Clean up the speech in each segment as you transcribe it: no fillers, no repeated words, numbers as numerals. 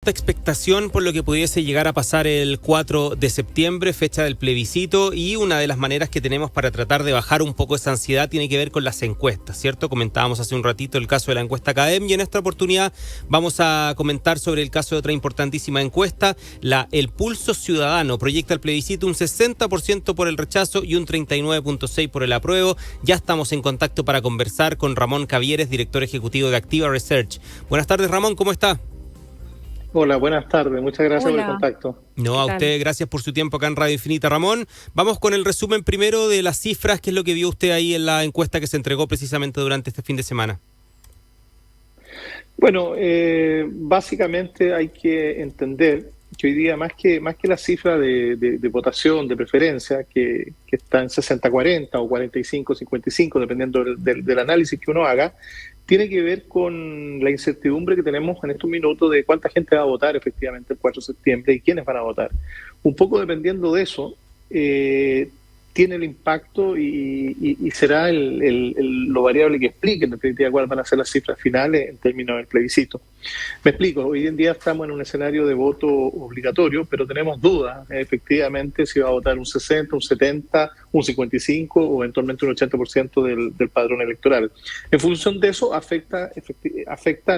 Expectación por lo que pudiese llegar a pasar el 4 de septiembre, fecha del plebiscito, y una de las maneras que tenemos para tratar de bajar un poco esa ansiedad tiene que ver con las encuestas, ¿cierto? Comentábamos hace un ratito el caso de la encuesta CADEM y en esta oportunidad vamos a comentar sobre el caso de otra importantísima encuesta, El Pulso Ciudadano. Proyecta el plebiscito un 60% por el rechazo y un 39.6% por el apruebo. Ya estamos en contacto para conversar con Ramón Cavieres, director ejecutivo de Activa Research. Buenas tardes, Ramón, ¿cómo está? Hola, buenas tardes. Muchas gracias por el contacto. No, a usted, gracias por su tiempo acá en Radio Infinita. Ramón, vamos con el resumen primero de las cifras. ¿Qué es lo que vio usted ahí en la encuesta que se entregó precisamente durante este fin de semana? Bueno, básicamente hay que entender que hoy día más que la cifra de votación, de preferencia, que está en 60-40 o 45-55, dependiendo del análisis que uno haga, tiene que ver con la incertidumbre que tenemos en estos minutos de cuánta gente va a votar efectivamente el 4 de septiembre y quiénes van a votar. Un poco dependiendo de eso, tiene el impacto y será lo variable que explique en definitiva cuáles van a ser las cifras finales en términos del plebiscito. Me explico, hoy en día estamos en un escenario de voto obligatorio, pero tenemos dudas efectivamente si va a votar un 60, un 70, un 55 o eventualmente un 80% del padrón electoral. En función de eso afecta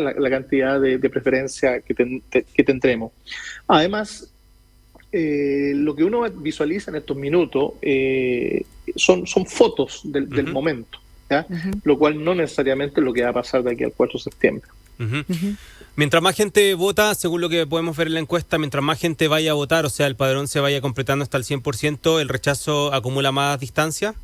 la cantidad de preferencia que tendremos. Además, lo que uno visualiza en estos minutos son fotos del momento, ¿ya? Lo cual no necesariamente es lo que va a pasar de aquí al 4 de septiembre. Mientras más gente vota, según lo que podemos ver en la encuesta, mientras más gente vaya a votar, o sea, el padrón se vaya completando hasta el 100%, ¿el rechazo acumula más distancia?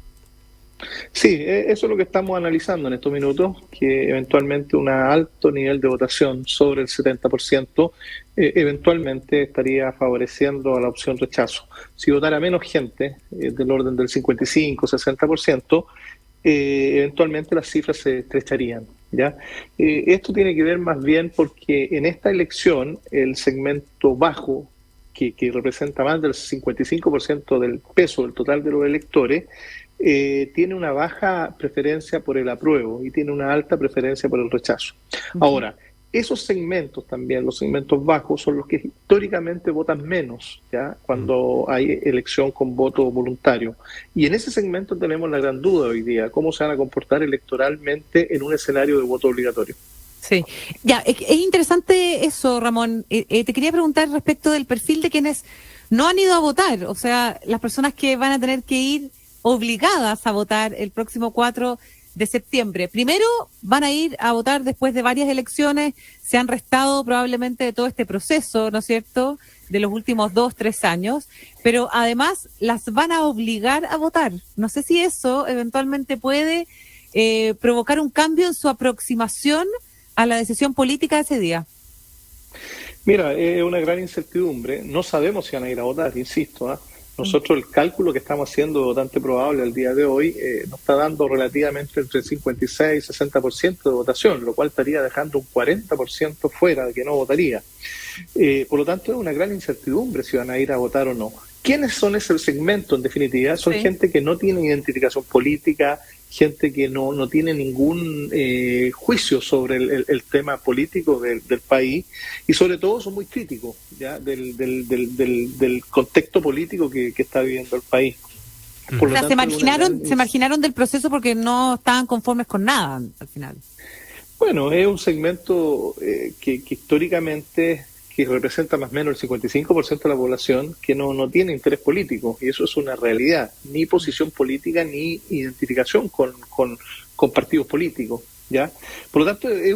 Sí, eso es lo que estamos analizando en estos minutos, que eventualmente un alto nivel de votación sobre el 70% eventualmente estaría favoreciendo a la opción rechazo. Si votara menos gente, del orden del 55-60%, eventualmente las cifras se estrecharían, ¿ya? Esto tiene que ver más bien porque en esta elección el segmento bajo, que representa más del 55% del peso del total de los electores, tiene una baja preferencia por el apruebo y tiene una alta preferencia por el rechazo. Ahora, esos segmentos también, los segmentos bajos, son los que históricamente votan menos, ¿ya? Cuando hay elección con voto voluntario. Y en ese segmento tenemos la gran duda hoy día, cómo se van a comportar electoralmente en un escenario de voto obligatorio. Sí, ya, es interesante eso, Ramón. Te quería preguntar respecto del perfil de quienes no han ido a votar, o sea, las personas que van a tener que ir obligadas a votar el próximo 4 de septiembre. Primero, van a ir a votar después de varias elecciones, se han restado probablemente de todo este proceso, ¿no es cierto?, de los últimos 2-3 años, pero además las van a obligar a votar. No sé si eso eventualmente puede provocar un cambio en su aproximación a la decisión política de ese día. Mira, es una gran incertidumbre. No sabemos si van a ir a votar, insisto, ¿eh? Nosotros el cálculo que estamos haciendo de votante probable al día de hoy nos está dando relativamente entre 56 y 60% de votación, lo cual estaría dejando un 40% fuera de que no votaría. Por lo tanto, es una gran incertidumbre si van a ir a votar o no. ¿Quiénes son ese segmento, en definitiva? Son gente que no tiene identificación política, gente que no tiene ningún juicio sobre el tema político del país y sobre todo son muy críticos, ¿ya? del contexto político que está viviendo el país. Por lo tanto, se marginaron del proceso porque no estaban conformes con nada al final. Bueno, es un segmento que históricamente que representa más o menos el 55% de la población que no tiene interés político, y eso es una realidad, ni posición política ni identificación con partidos políticos, ¿ya? Por lo tanto, es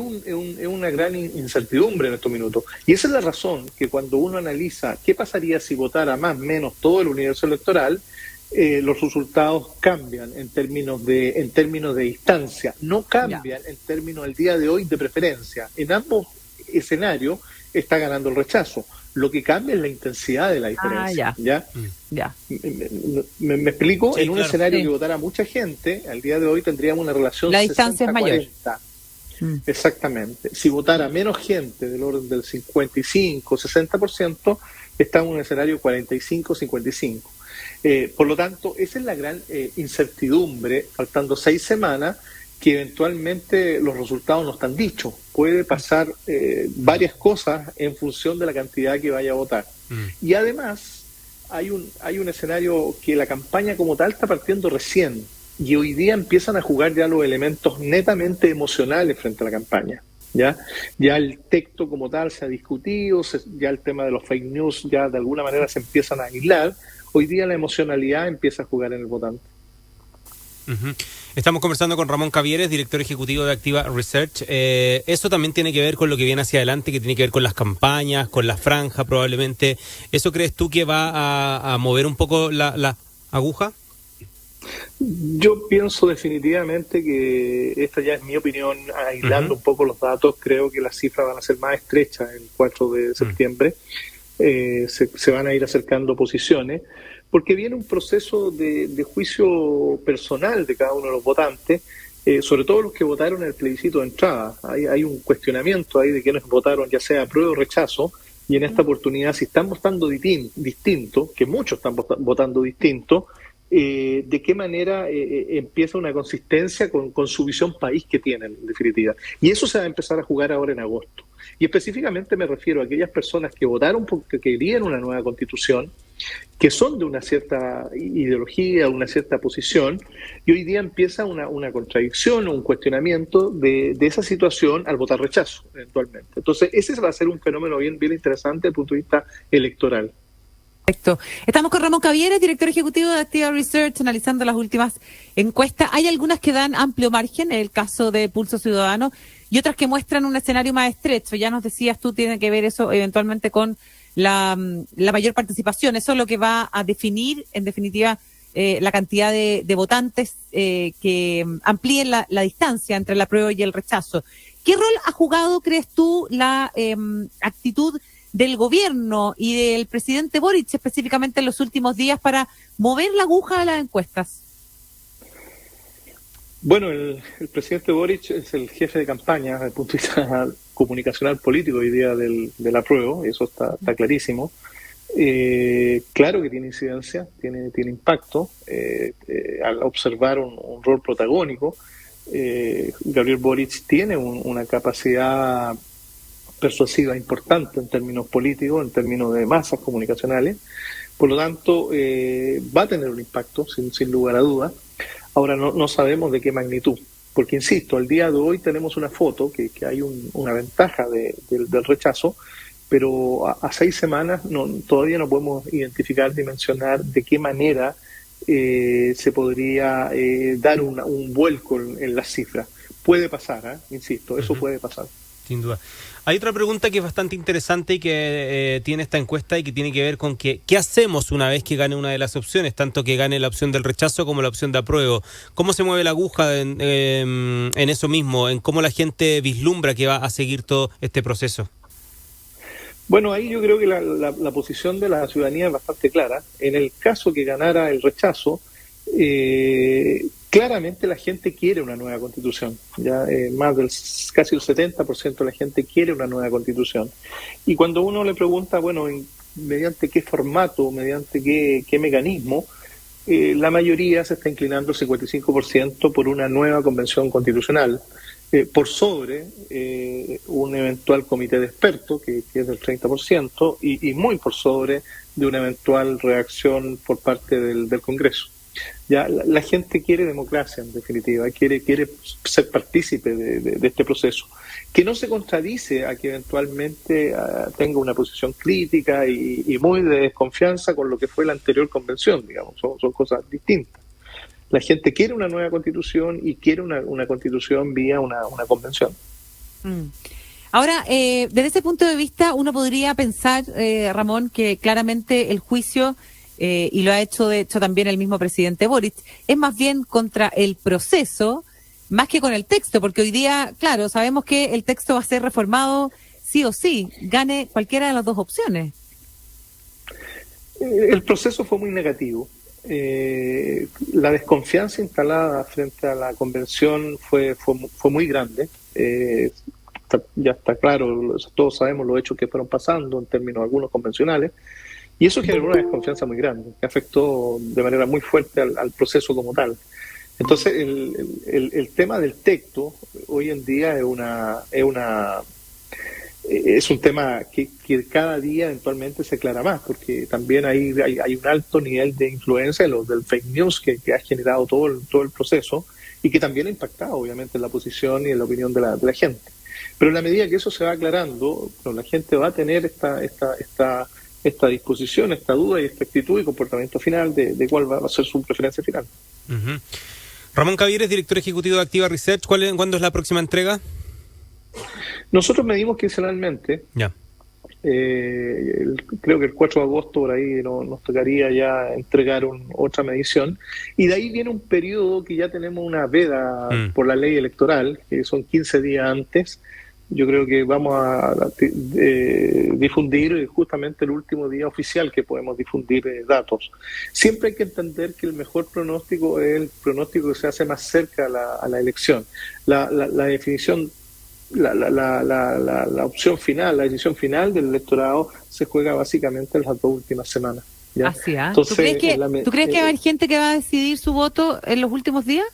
una gran incertidumbre en estos minutos, y esa es la razón que cuando uno analiza qué pasaría si votara más o menos todo el universo electoral, los resultados cambian en términos de distancia, no cambian en términos del día de hoy de preferencia. En ambos escenarios está ganando el rechazo. Lo que cambia es la intensidad de la diferencia. ¿Me explico? Sí, en un escenario que votara mucha gente, al día de hoy tendríamos una relación 60-40. La distancia es mayor. Exactamente. Si votara menos gente, del orden del 55-60%, estamos en un escenario 45-55. Por lo tanto, esa es la gran incertidumbre, faltando 6 semanas, que eventualmente los resultados no están dichos. puede pasar varias cosas en función de la cantidad que vaya a votar. Y además hay un escenario que la campaña como tal está partiendo recién, y hoy día empiezan a jugar ya los elementos netamente emocionales frente a la campaña. Ya el texto como tal se ha discutido, ya el tema de los fake news ya de alguna manera se empiezan a aislar. Hoy día la emocionalidad empieza a jugar en el votante. Estamos conversando con Ramón Cavieres, director ejecutivo de Activa Research. Eso también tiene que ver con lo que viene hacia adelante, que tiene que ver con las campañas, con la franja probablemente. ¿Eso crees tú que va a mover un poco la aguja? Yo pienso definitivamente que esta ya es mi opinión, aislando un poco los datos. Creo que las cifras van a ser más estrechas el 4 de septiembre. Se van a ir acercando posiciones, porque viene un proceso de juicio personal de cada uno de los votantes, sobre todo los que votaron el plebiscito de entrada. Hay un cuestionamiento ahí de quienes votaron ya sea apruebo o rechazo, y en esta oportunidad, si están votando distinto, que muchos están votando distinto, de qué manera empieza una consistencia con su visión país que tienen, en definitiva. Y eso se va a empezar a jugar ahora en agosto. Y específicamente me refiero a aquellas personas que votaron porque querían una nueva constitución, que son de una cierta ideología, una cierta posición, y hoy día empieza una contradicción o un cuestionamiento de esa situación al votar rechazo, eventualmente. Entonces, ese va a ser un fenómeno bien interesante desde el punto de vista electoral. Perfecto. Estamos con Ramón Cavieres, director ejecutivo de Activa Research, analizando las últimas encuestas. Hay algunas que dan amplio margen, en el caso de Pulso Ciudadano, y otras que muestran un escenario más estrecho. Ya nos decías tú, tiene que ver eso eventualmente con la mayor participación. Eso es lo que va a definir, en definitiva, la cantidad de votantes que amplíen la distancia entre el apruebo y el rechazo. ¿Qué rol ha jugado, crees tú, la actitud del gobierno y del presidente Boric específicamente en los últimos días para mover la aguja de las encuestas? Bueno, el presidente Boric es el jefe de campaña desde el punto de vista comunicacional político hoy día del apruebo, y eso está clarísimo. Claro que tiene incidencia, tiene impacto al observar un rol protagónico. Gabriel Boric tiene una capacidad persuasiva importante en términos políticos, en términos de masas comunicacionales. Por lo tanto, va a tener un impacto, sin lugar a dudas. Ahora, no sabemos de qué magnitud, porque, insisto, al día de hoy tenemos una foto que hay una ventaja del rechazo, pero a 6 semanas todavía no podemos identificar, dimensionar de qué manera se podría dar un vuelco en las cifras. Puede pasar, insisto, eso puede pasar. Sin duda. Hay otra pregunta que es bastante interesante y que tiene esta encuesta y que tiene que ver con qué hacemos una vez que gane una de las opciones, tanto que gane la opción del rechazo como la opción de apruebo. ¿Cómo se mueve la aguja en eso mismo, en cómo la gente vislumbra que va a seguir todo este proceso? Bueno, ahí yo creo que la posición de la ciudadanía es bastante clara. En el caso que ganara el rechazo, claramente la gente quiere una nueva constitución. Ya casi el 70% de la gente quiere una nueva constitución. Y cuando uno le pregunta, bueno, mediante qué formato, mediante qué mecanismo, la mayoría se está inclinando el 55% por una nueva convención constitucional, por sobre un eventual comité de expertos, que es del 30%, y muy por sobre de una eventual reacción por parte del Congreso. Ya la gente quiere democracia, en definitiva, quiere ser partícipe de este proceso, que no se contradice a que eventualmente tenga una posición crítica y muy de desconfianza con lo que fue la anterior convención, digamos, son cosas distintas. La gente quiere una nueva constitución y quiere una constitución vía una convención. Ahora, desde ese punto de vista, uno podría pensar, Ramón, que claramente el juicio, y lo ha hecho de hecho también el mismo presidente Boric, es más bien contra el proceso más que con el texto, porque hoy día, claro, sabemos que el texto va a ser reformado sí o sí, gane cualquiera de las dos opciones. El proceso fue muy negativo. La desconfianza instalada frente a la convención fue muy grande. Ya está claro, todos sabemos los hechos que fueron pasando en términos algunos convencionales, y eso generó una desconfianza muy grande, que afectó de manera muy fuerte al proceso como tal. Entonces, el tema del texto hoy en día es un tema que cada día eventualmente se aclara más, porque también hay un alto nivel de influencia del fake news que ha generado todo el proceso y que también ha impactado obviamente en la posición y en la opinión de la gente. Pero en la medida que eso se va aclarando, la gente va a tener esta disposición, esta duda y esta actitud y comportamiento final de cuál va a ser su preferencia final. Uh-huh. Ramón Cavieres, director ejecutivo de Activa Research, ¿cuándo es la próxima entrega? Nosotros medimos quincenalmente. Ya. Creo que el 4 de agosto por ahí nos tocaría ya entregar otra medición. Y de ahí viene un periodo que ya tenemos una veda por la ley electoral, que son 15 días antes. Yo creo que vamos a difundir justamente el último día oficial que podemos difundir datos. Siempre hay que entender que el mejor pronóstico es el pronóstico que se hace más cerca a la elección. La definición, la opción final, la decisión final del electorado se juega básicamente en las 2 últimas semanas. ¿Ya? Así, ¿eh? Entonces, ¿Tú crees que va a haber gente que va a decidir su voto en los últimos días?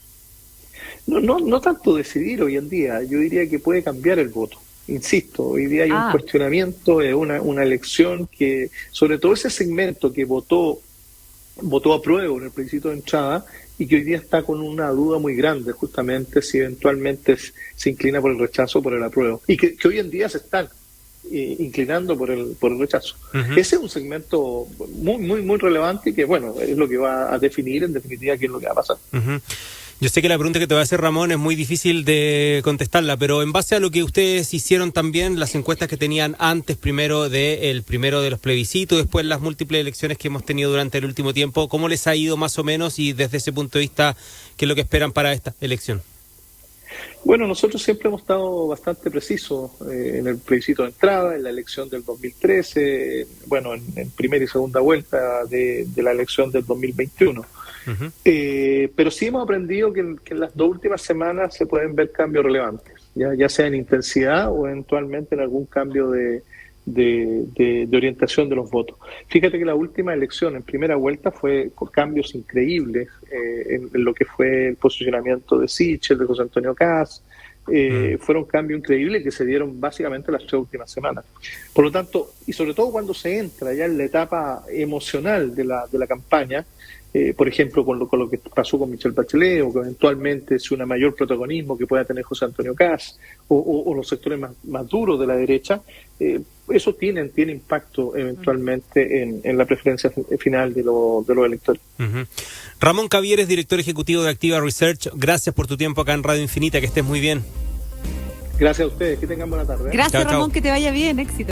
No tanto decidir hoy en día, yo diría que puede cambiar el voto. Insisto, hoy día hay un cuestionamiento de una elección que, sobre todo ese segmento que votó apruebo en el plebiscito de entrada y que hoy día está con una duda muy grande justamente si eventualmente se inclina por el rechazo o por el apruebo. Y que hoy en día se están inclinando por el rechazo. Uh-huh. Ese es un segmento muy relevante y que, bueno, es lo que va a definir en definitiva qué es lo que va a pasar. Uh-huh. Yo sé que la pregunta que te va a hacer Ramón es muy difícil de contestarla, pero en base a lo que ustedes hicieron también, las encuestas que tenían antes, primero de los plebiscitos, después las múltiples elecciones que hemos tenido durante el último tiempo, ¿cómo les ha ido más o menos y desde ese punto de vista, qué es lo que esperan para esta elección? Bueno, nosotros siempre hemos estado bastante precisos en el plebiscito de entrada, en la elección del 2013, bueno, en primera y segunda vuelta de la elección del 2021. Uh-huh. Pero sí hemos aprendido que en las 2 últimas semanas se pueden ver cambios relevantes, ya sea en intensidad o eventualmente en algún cambio de orientación de los votos. Fíjate que la última elección en primera vuelta fue con cambios increíbles en lo que fue el posicionamiento de Sichel, de José Antonio Kast. Fueron cambios increíbles que se dieron básicamente las 3 últimas semanas. Por lo tanto, y sobre todo cuando se entra ya en la etapa emocional de la campaña, por ejemplo, con lo que pasó con Michelle Bachelet, o que eventualmente es un mayor protagonismo que pueda tener José Antonio Kast, o los sectores más duros de la derecha, eso tiene impacto eventualmente en la preferencia final de los electores. Uh-huh. Ramón Cavieres, director ejecutivo de Activa Research, gracias por tu tiempo acá en Radio Infinita, que estés muy bien. Gracias a ustedes, que tengan buena tarde. Gracias, chao, Ramón, chao. Que te vaya bien, éxito.